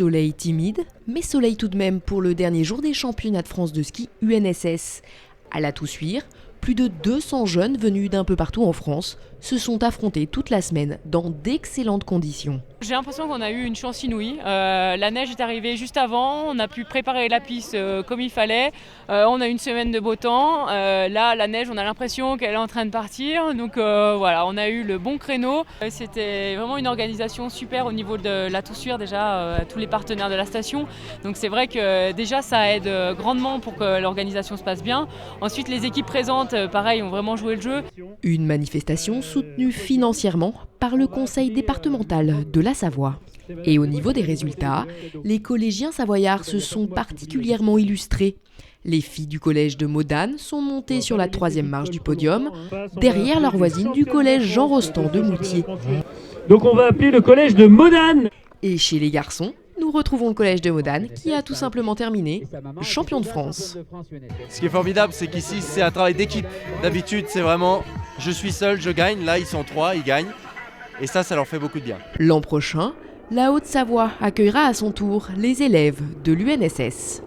Soleil timide, mais soleil tout de même pour le dernier jour des championnats de France de ski UNSS. À la Toussuire, plus de 200 jeunes venus d'un peu partout en France se sont affrontés toute la semaine dans d'excellentes conditions. J'ai l'impression qu'on a eu une chance inouïe. La neige est arrivée juste avant, on a pu préparer la piste comme il fallait. On a une semaine de beau temps. Là, la neige, on a l'impression qu'elle est en train de partir. Donc voilà, on a eu le bon créneau. C'était vraiment une organisation super au niveau de la Toussuire, déjà, tous les partenaires de la station. Donc c'est vrai que déjà, ça aide grandement pour que l'organisation se passe bien. Ensuite, les équipes présentes, pareil, ont vraiment joué le jeu. Une manifestation soutenue financièrement par le conseil départemental de la Savoie. Et au niveau des résultats, les collégiens savoyards se sont particulièrement illustrés. Les filles du collège de Modane sont montées sur la 3e marche du podium, derrière leurs voisines du collège Jean Rostand de Moutier. Donc on va appeler le collège de Modane. Et chez les garçons, nous retrouvons le collège de Modane qui a tout simplement terminé champion de France. Ce qui est formidable, c'est qu'ici, c'est un travail d'équipe. D'habitude, c'est vraiment je suis seul, je gagne. Là, ils sont 3, ils gagnent. Et ça leur fait beaucoup de bien. L'an prochain, la Haute-Savoie accueillera à son tour les élèves de l'UNSS.